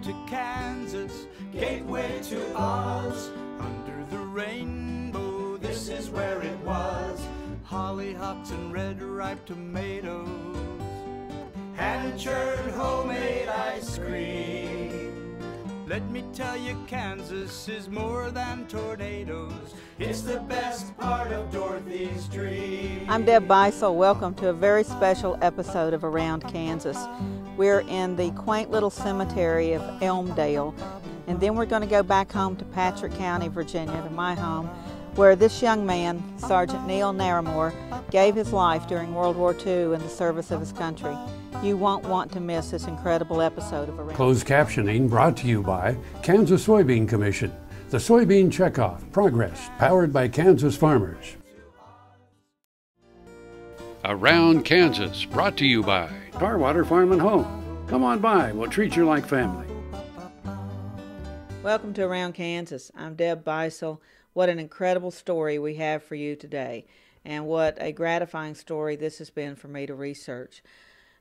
to Kansas, gateway to Oz. Under the rainbow, this is where it was. Hollyhocks and red ripe tomatoes, hand-churned homemade ice cream. Let me tell you, Kansas is more than tornadoes. It's the best part of Dorothy's dream. I'm Deb Bisel. Welcome to a very special episode of Around Kansas. We're in the quaint little cemetery of Elmdale, and then we're going to go back home to Patrick County, Virginia, to my home, where this young man, Sergeant Neale Narramore, gave his life during World War II in the service of his country. You won't want to miss this incredible episode of Around. Closed captioning brought to you by Kansas Soybean Commission. The Soybean Checkoff, progress, powered by Kansas farmers. Around Kansas, brought to you by Tarwater Farm and Home. Come on by, we'll treat you like family. Welcome to Around Kansas. I'm Deb Bisel. What an incredible story we have for you today, and what a gratifying story this has been for me to research.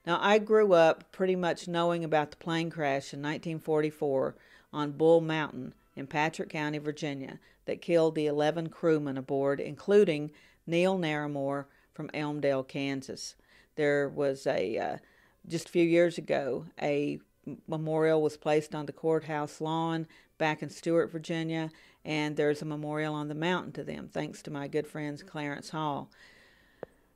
Now, I grew up pretty much knowing about the plane crash in 1944 on Bull Mountain in Patrick County, Virginia, that killed the 11 crewmen aboard, including Neale Narramore from Elmdale, Kansas. There was just a few years ago, a memorial was placed on the courthouse lawn back in Stewart, Virginia, and there's a memorial on the mountain to them, thanks to my good friends Clarence Hall.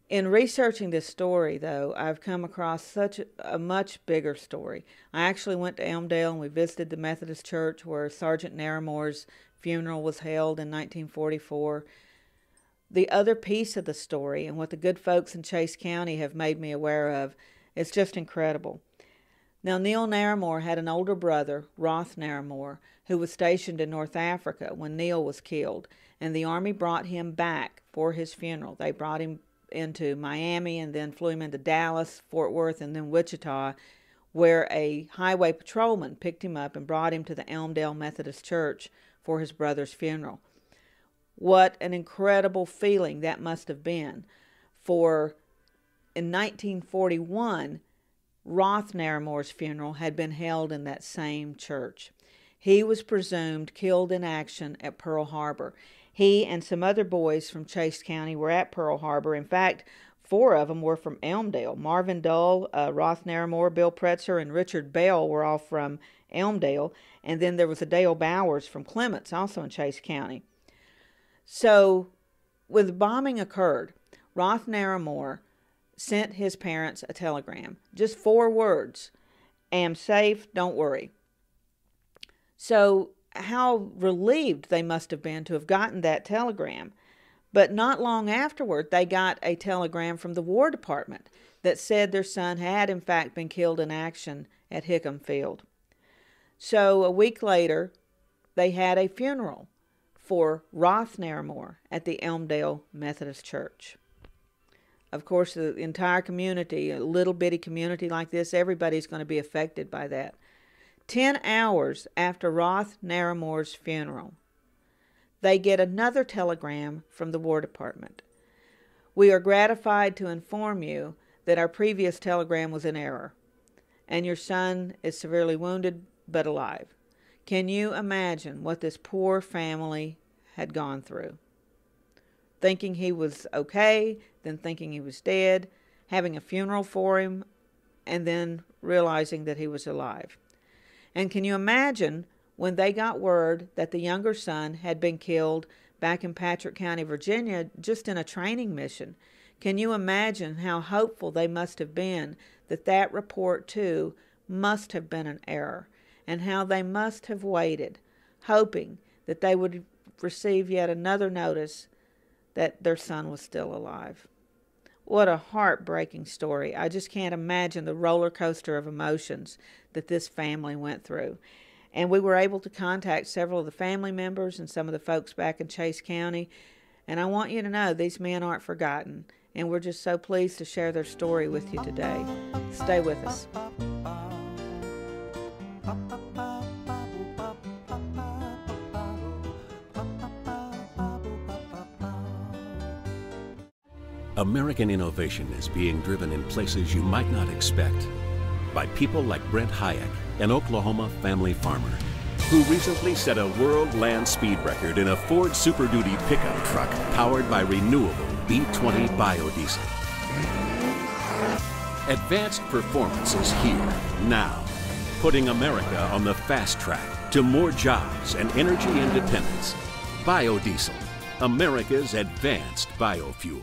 In researching this story, though, I've come across such a much bigger story. I actually went to Elmdale and we visited the Methodist Church where Sergeant Narramore's funeral was held in 1944. The other piece of the story, and what the good folks in Chase County have made me aware of, is just incredible. Now, Neale Narramore had an older brother, Roth Narramore, who was stationed in North Africa when Neale was killed, and the Army brought him back for his funeral. They brought him into Miami and then flew him into Dallas, Fort Worth, and then Wichita, where a highway patrolman picked him up and brought him to the Elmdale Methodist Church for his brother's funeral. What an incredible feeling that must have been. For in 1941, Roth Narramore's funeral had been held in that same church. He was presumed killed in action at Pearl Harbor. He and some other boys from Chase County were at Pearl Harbor. In fact, 4 of them were from Elmdale. Marvin Dull, Roth Narramore, Bill Pretzer, and Richard Bell were all from Elmdale. And then there was a Dale Bowers from Clements, also in Chase County. So when the bombing occurred, Roth Narramore sent his parents a telegram. Just 4 words: "Am safe, don't worry." So how relieved they must have been to have gotten that telegram. But not long afterward, they got a telegram from the War Department that said their son had in fact been killed in action at Hickam Field. So a week later, they had a funeral for Roth Narramore at the Elmdale Methodist Church. Of course, the entire community, a little bitty community like this, everybody's going to be affected by that. 10 hours after Roth Narramore's funeral, they get another telegram from the War Department. "We are gratified to inform you that our previous telegram was in error, and your son is severely wounded but alive." Can you imagine what this poor family had gone through? Thinking he was okay, then thinking he was dead, having a funeral for him, and then realizing that he was alive. And can you imagine when they got word that the younger son had been killed back in Patrick County, Virginia, just in a training mission? Can you imagine how hopeful they must have been that that report, too, must have been an error, and how they must have waited, hoping that they would receive yet another notice that their son was still alive? What a heartbreaking story. I just can't imagine the roller coaster of emotions that this family went through. And we were able to contact several of the family members and some of the folks back in Chase County. And I want you to know these men aren't forgotten. And we're just so pleased to share their story with you today. Stay with us. American innovation is being driven in places you might not expect. by people like Brent Hayek, an Oklahoma family farmer, who recently set a world land speed record in a Ford Super Duty pickup truck powered by renewable B20 biodiesel. Advanced performance is here, now, putting America on the fast track to more jobs and energy independence. Biodiesel, America's advanced biofuel.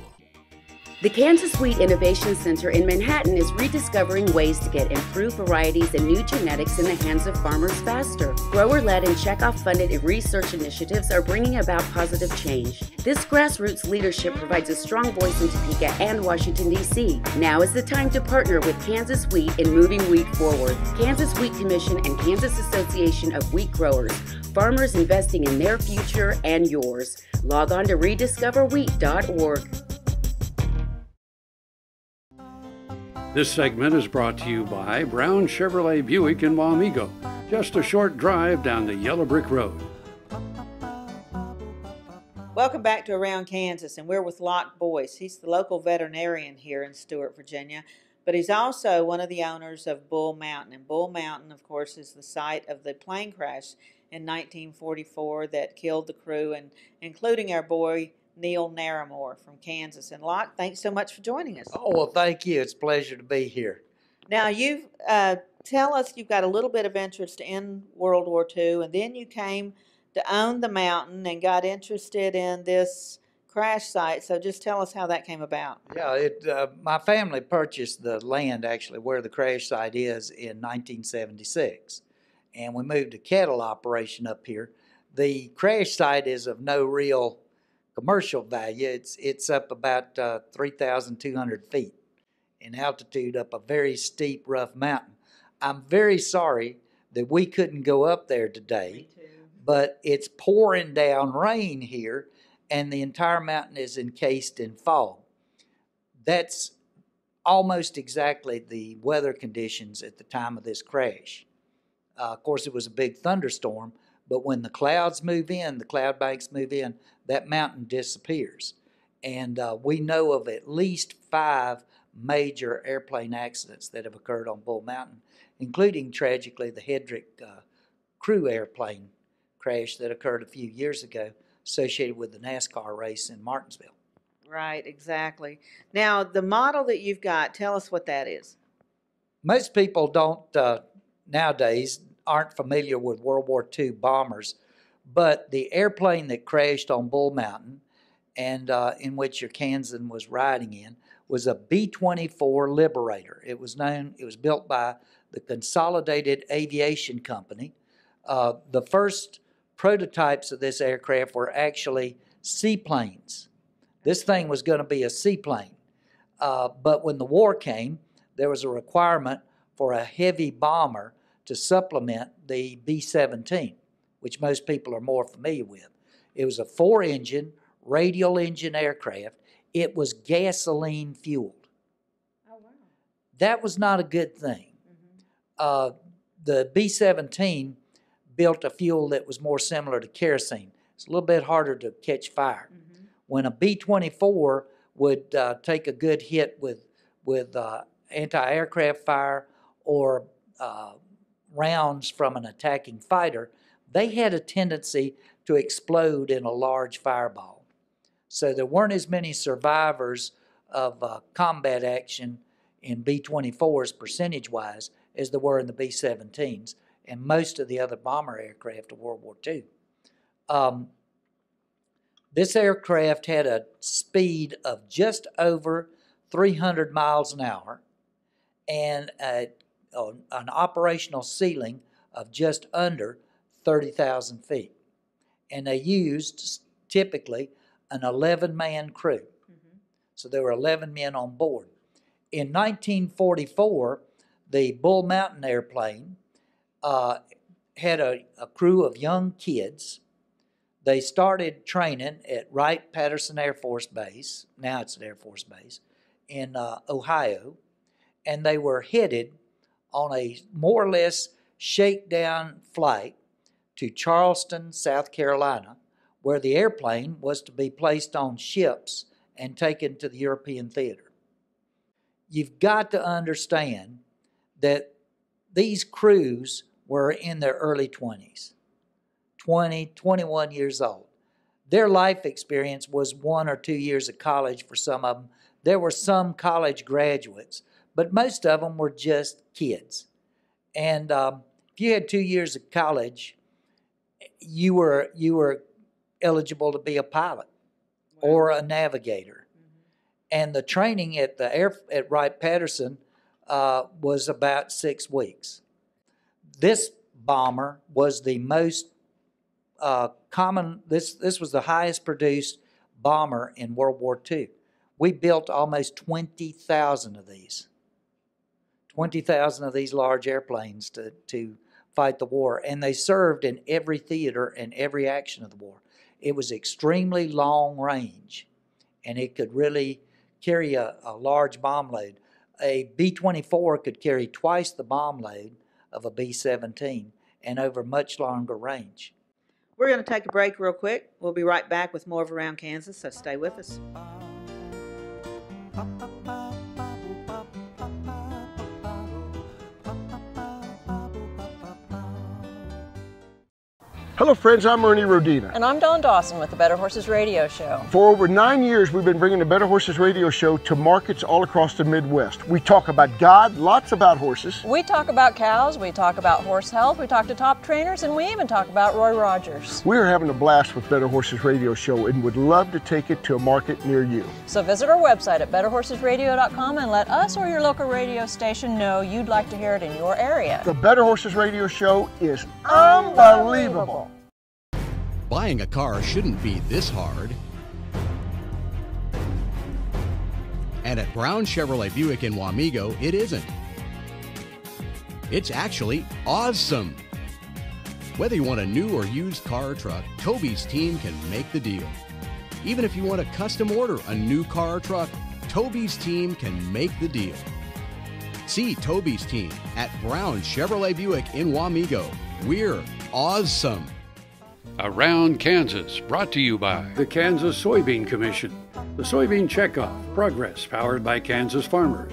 The Kansas Wheat Innovation Center in Manhattan is rediscovering ways to get improved varieties and new genetics in the hands of farmers faster. Grower-led and checkoff-funded research initiatives are bringing about positive change. This grassroots leadership provides a strong voice in Topeka and Washington, D.C. Now is the time to partner with Kansas Wheat in moving wheat forward. Kansas Wheat Commission and Kansas Association of Wheat Growers. Farmers investing in their future and yours. Log on to rediscoverwheat.org. This segment is brought to you by Brown Chevrolet Buick in Wamego, just a short drive down the Yellow Brick Road. Welcome back to Around Kansas, and we're with Locke Boyce. He's the local veterinarian here in Stewart, Virginia, but he's also one of the owners of Bull Mountain. And Bull Mountain, of course, is the site of the plane crash in 1944 that killed the crew, and including our boy Neale Narramore from Kansas. And Locke, thanks so much for joining us. Oh, well, thank you. It's a pleasure to be here. Now, you've tell us you've got a little bit of interest in World War II, and then you came to own the mountain and got interested in this crash site. So just tell us how that came about. Yeah, my family purchased the land, actually, where the crash site is in 1976. And we moved a cattle operation up here. The crash site is of no real commercial value. It's up about 3,200 feet in altitude up a very steep, rough mountain. I'm very sorry that we couldn't go up there today, but it's pouring down rain here, and the entire mountain is encased in fog. That's almost exactly the weather conditions at the time of this crash. Of course, it was a big thunderstorm, but when the clouds move in, the cloud banks move in, that mountain disappears. And we know of at least 5 major airplane accidents that have occurred on Bull Mountain, including, tragically, the Hedrick crew airplane crash that occurred a few years ago associated with the NASCAR race in Martinsville. Right, exactly. Now, the model that you've got, tell us what that is. Most people don't, nowadays, aren't familiar with World War II bombers, but the airplane that crashed on Bull Mountain and in which your Kansan was riding in was a B-24 Liberator. It was built by the Consolidated Aviation Company. The first prototypes of this aircraft were actually seaplanes. This thing was going to be a seaplane. But when the war came, there was a requirement for a heavy bomber to supplement the B-17, which most people are more familiar with. It was a 4-engine, radial engine aircraft. It was gasoline fueled. Oh, wow. That was not a good thing. Mm-hmm. The B-17 built a fuel that was more similar to kerosene. It's a little bit harder to catch fire. Mm-hmm. When a B-24 would take a good hit with anti-aircraft fire or rounds from an attacking fighter, they had a tendency to explode in a large fireball. So there weren't as many survivors of combat action in B-24s percentage-wise as there were in the B-17s and most of the other bomber aircraft of World War II. This aircraft had a speed of just over 300 miles an hour and an operational ceiling of just under 30,000 feet. And they used, typically, an 11-man crew. Mm-hmm. So there were 11 men on board. In 1944, the Bull Mountain airplane had a crew of young kids. They started training at Wright-Patterson Air Force Base, now it's an Air Force Base, in Ohio, and they were headed on a more or less shakedown flight to Charleston, South Carolina, where the airplane was to be placed on ships and taken to the European theater. You've got to understand that these crews were in their early 20s, 20, 21 years old. Their life experience was 1 or 2 years of college for some of them. There were some college graduates, but most of them were just kids. And if you had 2 years of college, you were eligible to be a pilot or a navigator. And the training at Wright-Patterson was about 6 weeks. This bomber was the most common. This was the highest produced bomber in World War II. We built almost 20,000 of these. 20,000 of these large airplanes to fight the war, and they served in every theater and every action of the war. It was extremely long range, and it could really carry a large bomb load. A B-24 could carry twice the bomb load of a B-17 and over much longer range. We're going to take a break real quick. We'll be right back with more of Around Kansas, so stay with us. Hello friends, I'm Ernie Rodina. And I'm Dawn Dawson with the Better Horses Radio Show. For over 9 years, we've been bringing the Better Horses Radio Show to markets all across the Midwest. We talk about God, lots about horses. We talk about cows, we talk about horse health, we talk to top trainers, and we even talk about Roy Rogers. We are having a blast with Better Horses Radio Show and would love to take it to a market near you. So visit our website at betterhorsesradio.com and let us or your local radio station know you'd like to hear it in your area. The Better Horses Radio Show is unbelievable. Buying a car shouldn't be this hard. And at Brown Chevrolet Buick in Wamego, it isn't. It's actually awesome. Whether you want a new or used car or truck, Toby's team can make the deal. Even if you want to custom order a new car or truck, Toby's team can make the deal. See Toby's team at Brown Chevrolet Buick in Wamego. We're awesome. Around Kansas, brought to you by the Kansas Soybean Commission, the Soybean Checkoff, progress powered by Kansas farmers.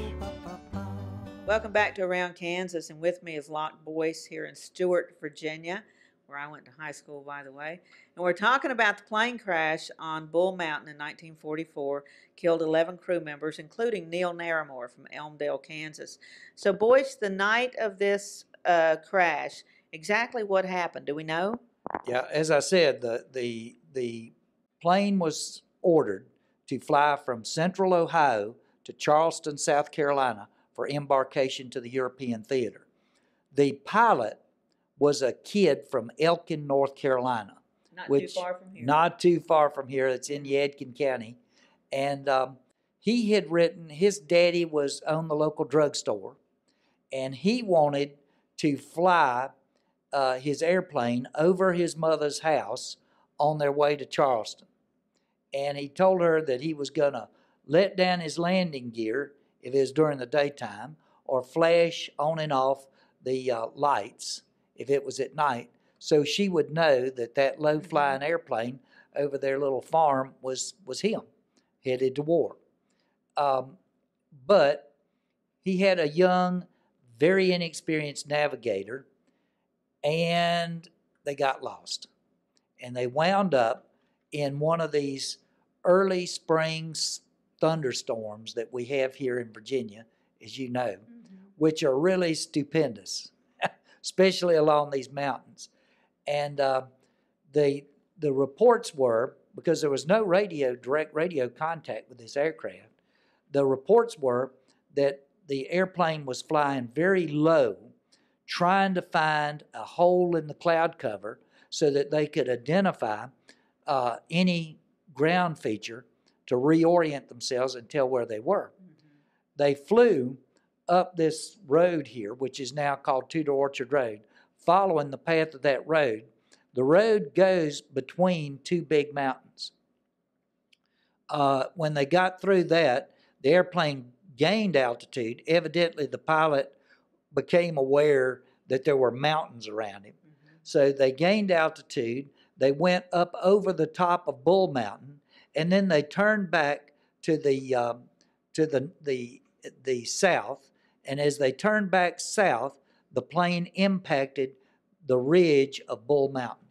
Welcome back to Around Kansas, and with me is Locke Boyce here in Stewart, Virginia, where I went to high school, by the way. And we're talking about the plane crash on Bull Mountain in 1944, killed 11 crew members, including Neale Narramore from Elmdale, Kansas. So, Boyce, the night of this crash, exactly what happened? Do we know? Yeah, as I said, the plane was ordered to fly from Central Ohio to Charleston, South Carolina for embarkation to the European theater. The pilot was a kid from Elkin, North Carolina. Too far from here. Not too far from here. It's in Yadkin County. And he had written, his daddy was on the local drugstore, and he wanted to fly his airplane over his mother's house on their way to Charleston. And he told her that he was going to let down his landing gear if it was during the daytime, or flash on and off the lights if it was at night, so she would know that that low-flying airplane over their little farm was him, headed to war. But he had a young, very inexperienced navigator, and they got lost. And they wound up in one of these early spring thunderstorms that we have here in Virginia, as you know, which are really stupendous, especially along these mountains. And the reports were, because there was no direct radio contact with this aircraft, the reports were that the airplane was flying very low, trying to find a hole in the cloud cover so that they could identify any ground feature to reorient themselves and tell where they were. They flew up this road here, which is now called Tudor Orchard Road, following the path of that road. The road goes between two big mountains. When they got through that, the airplane gained altitude. Evidently, the pilot became aware that there were mountains around him. So they gained altitude. They went up over the top of Bull Mountain, and then they turned back to the south. And as they turned back south, the plane impacted the ridge of Bull Mountain,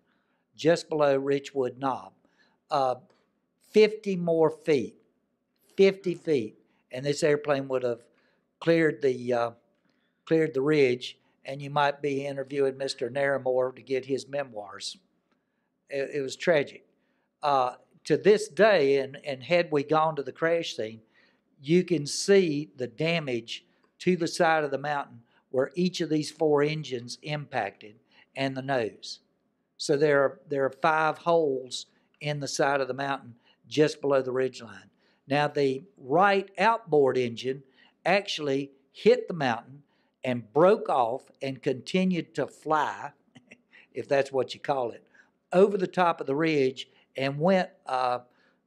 just below Richwood Knob. 50 more feet, 50 feet, and this airplane would have cleared the ridge, and you might be interviewing Mr. Narramore to get his memoirs. It was tragic. To this day, and had we gone to the crash scene, you can see the damage to the side of the mountain where each of these 4 engines impacted, and the nose. So there are 5 holes in the side of the mountain just below the ridgeline. Now the right outboard engine actually hit the mountain and broke off and continued to fly, if that's what you call it, over the top of the ridge and went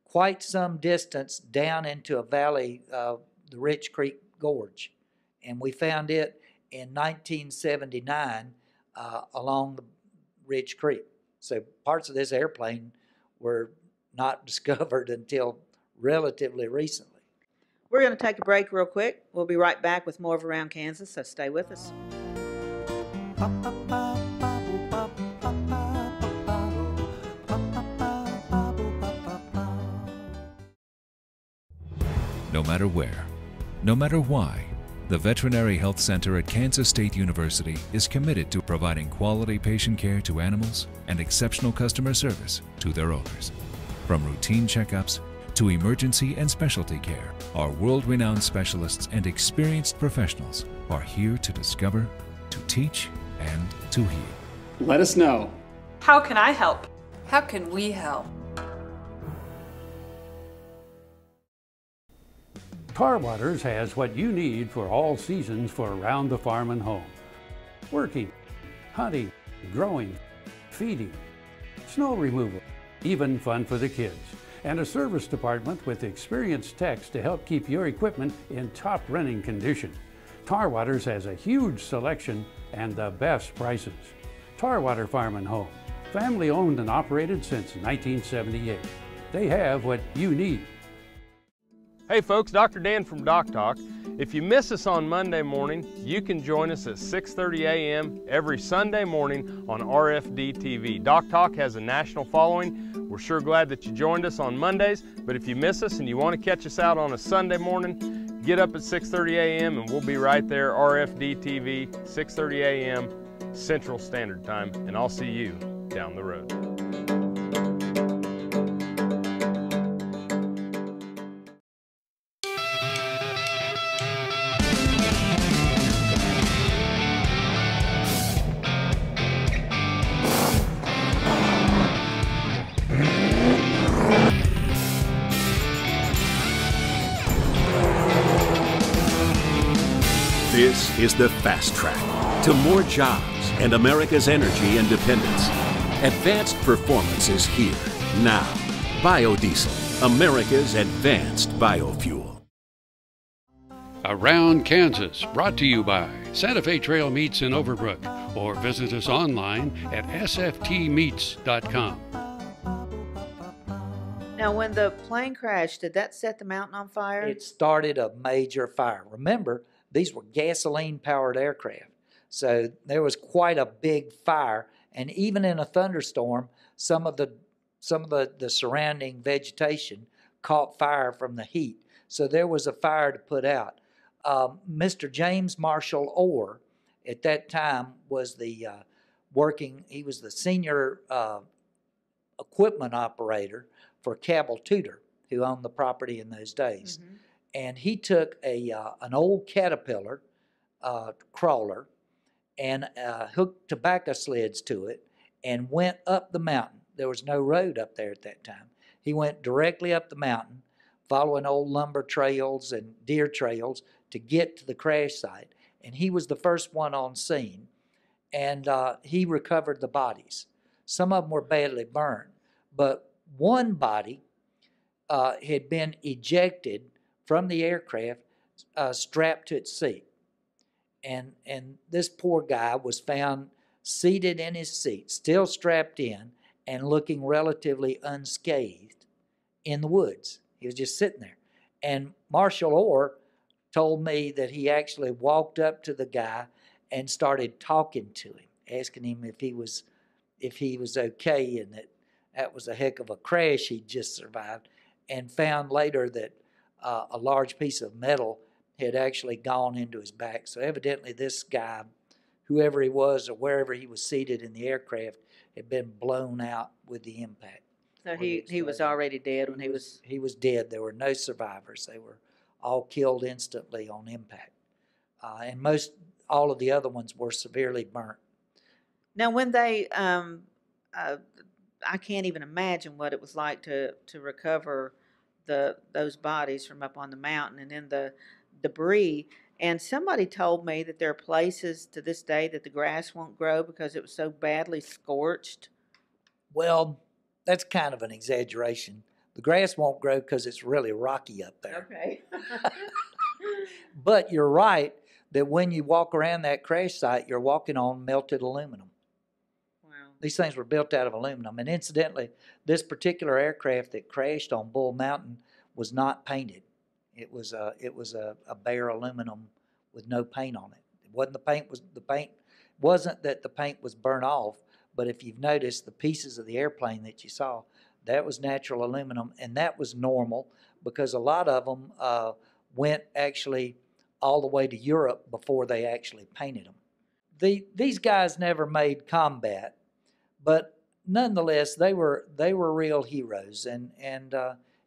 quite some distance down into a valley, the Rich Creek Gorge. And we found it in 1979 along the Rich Creek. So parts of this airplane were not discovered until relatively recently. We're going to take a break real quick. We'll be right back with more of Around Kansas, so stay with us. No matter where, no matter why, the Veterinary Health Center at Kansas State University is committed to providing quality patient care to animals and exceptional customer service to their owners. From routine checkups to emergency and specialty care, our world-renowned specialists and experienced professionals are here to discover, to teach, and to heal. Let us know. How can I help? How can we help? Tar Waters has what you need for all seasons for around the farm and home. Working, hunting, growing, feeding, snow removal, even fun for the kids. And a service department with experienced techs to help keep your equipment in top running condition. Tar Waters has a huge selection and the best prices. Tar Water Farm and Home, family owned and operated since 1978. They have what you need. Hey folks, Dr. Dan from Doc Talk. If you miss us on Monday morning, you can join us at 6:30 a.m. every Sunday morning on RFD TV. Doc Talk has a national following. We're sure glad that you joined us on Mondays, but if you miss us and you want to catch us out on a Sunday morning, get up at 6:30 a.m. and we'll be right there, RFD TV, 6:30 a.m. Central Standard Time, and I'll see you down the road. This is the fast track to more jobs and America's energy independence. Advanced performance is here now. Biodiesel, America's advanced biofuel. Around Kansas, brought to you by Santa Fe Trail Meats in Overbrook, or visit us online at sftmeats.com. Now, when the plane crashed, did that set the mountain on fire? It started a major fire. Remember, these were gasoline-powered aircraft, so there was quite a big fire. And even in a thunderstorm, some of the surrounding vegetation caught fire from the heat. So there was a fire to put out. Mr. James Marshall Orr, at that time, was the he was the senior equipment operator for Cabell Tudor, who owned the property in those days. Mm-hmm. And he took an old Caterpillar crawler and hooked tobacco slids to it and went up the mountain. There was no road up there at that time. He went directly up the mountain, following old lumber trails and deer trails to get to the crash site. And he was the first one on scene. And he recovered the bodies. Some of them were badly burned. But one body had been ejected from the aircraft, strapped to its seat. And this poor guy was found seated in his seat, still strapped in, and looking relatively unscathed in the woods. He was just sitting there. And Marshall Orr told me that he actually walked up to the guy and started talking to him, asking him if he was okay, and that was a heck of a crash he'd just survived, and found later that a large piece of metal had actually gone into his back. So evidently this guy, whoever he was or wherever he was seated in the aircraft, had been blown out with the impact. So he was already dead when he was... He was dead. There were no survivors. They were all killed instantly on impact. And all of the other ones were severely burnt. Now, when they, I can't even imagine what it was like to recover those bodies from up on the mountain and then the debris. And somebody told me that there are places to this day that the grass won't grow because it was so badly scorched. Well, that's kind of an exaggeration. The grass won't grow because it's really rocky up there. Okay. But you're right that when you walk around that crash site, you're walking on melted aluminum. Wow. These things were built out of aluminum. And incidentally, this particular aircraft that crashed on Bull Mountain was not painted. It was a bare aluminum with no paint on it. The paint wasn't that the paint was burnt off, but if you've noticed the pieces of the airplane that you saw, that was natural aluminum, and that was normal because a lot of them went actually all the way to Europe before they actually painted them. These guys never made combat, but nonetheless they were real heroes, and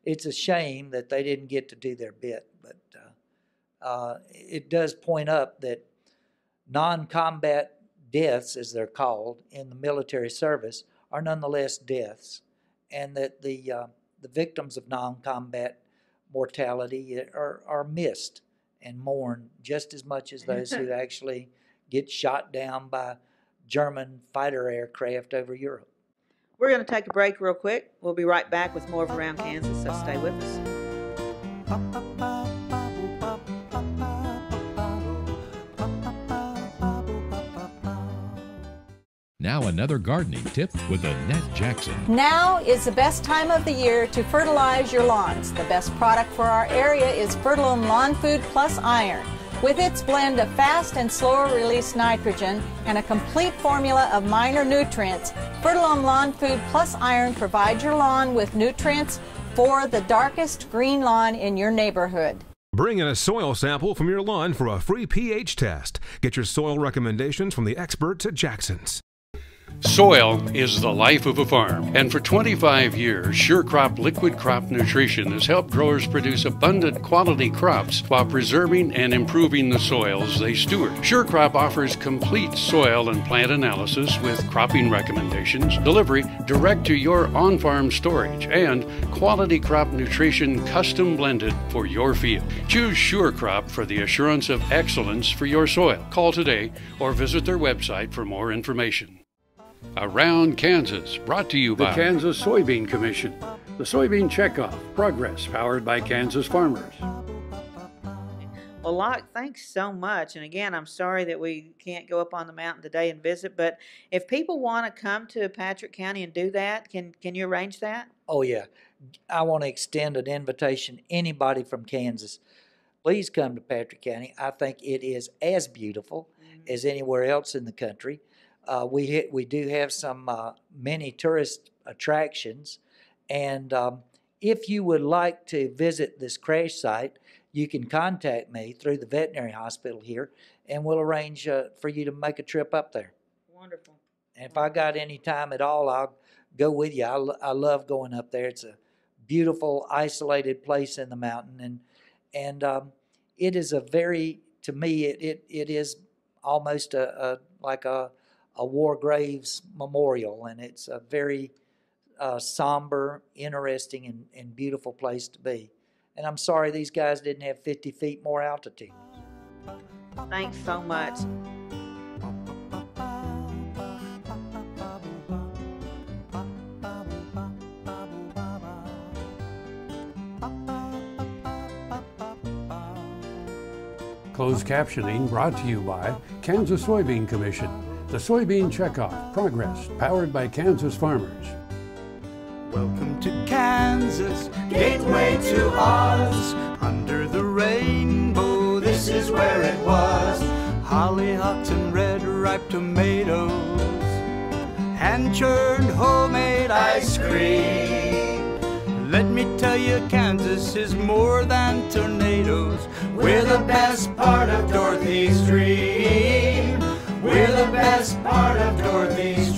it's a shame that they didn't get to do their bit. But it does point up that non-combat deaths, as they're called in the military service, are nonetheless deaths, and that the victims of non-combat mortality are missed and mourned just as much as those who actually get shot down by German fighter aircraft over Europe. We're going to take a break real quick. We'll be right back with more of Around Kansas, so stay with us. Now another gardening tip with Annette Jackson. Now is the best time of the year to fertilize your lawns. The best product for our area is Fertilome Lawn Food Plus Iron. With its blend of fast and slower release nitrogen and a complete formula of minor nutrients, Fertilome Lawn Food Plus Iron provides your lawn with nutrients for the darkest green lawn in your neighborhood. Bring in a soil sample from your lawn for a free pH test. Get your soil recommendations from the experts at Jackson's. Soil is the life of a farm, and for 25 years, SureCrop Liquid Crop Nutrition has helped growers produce abundant quality crops while preserving and improving the soils they steward. SureCrop offers complete soil and plant analysis with cropping recommendations, delivery direct to your on-farm storage, and quality crop nutrition custom blended for your field. Choose SureCrop for the assurance of excellence for your soil. Call today or visit their website for more information. Around Kansas, brought to you by the Kansas Soybean Commission. The Soybean Checkoff, progress powered by Kansas farmers. Well, Locke, thanks so much. And again, I'm sorry that we can't go up on the mountain today and visit, but if people want to come to Patrick County and do that, can you arrange that? Oh, yeah. I want to extend an invitation. Anybody from Kansas, please come to Patrick County. I think it is as beautiful as anywhere else in the country. We do have some many tourist attractions, and if you would like to visit this crash site, you can contact me through the veterinary hospital here, and we'll arrange for you to make a trip up there. Wonderful. And if I got any time at all, I'll go with you. I love going up there. It's a beautiful, isolated place in the mountain, and it is a very, to me, it is almost like a war graves memorial, and it's a very somber, interesting, and beautiful place to be. And I'm sorry these guys didn't have 50 feet more altitude. Thanks so much. Closed captioning brought to you by Kansas Soybean Commission. The Soybean Checkoff, progress powered by Kansas farmers. Welcome to Kansas, gateway to Oz. Under the rainbow, this is where it was. Hollyhocks and ripe tomatoes, hand-churned homemade ice cream. Let me tell you, Kansas is more than tornadoes. We're the best part of Dorothy's dream. We're the best part of Dorothy's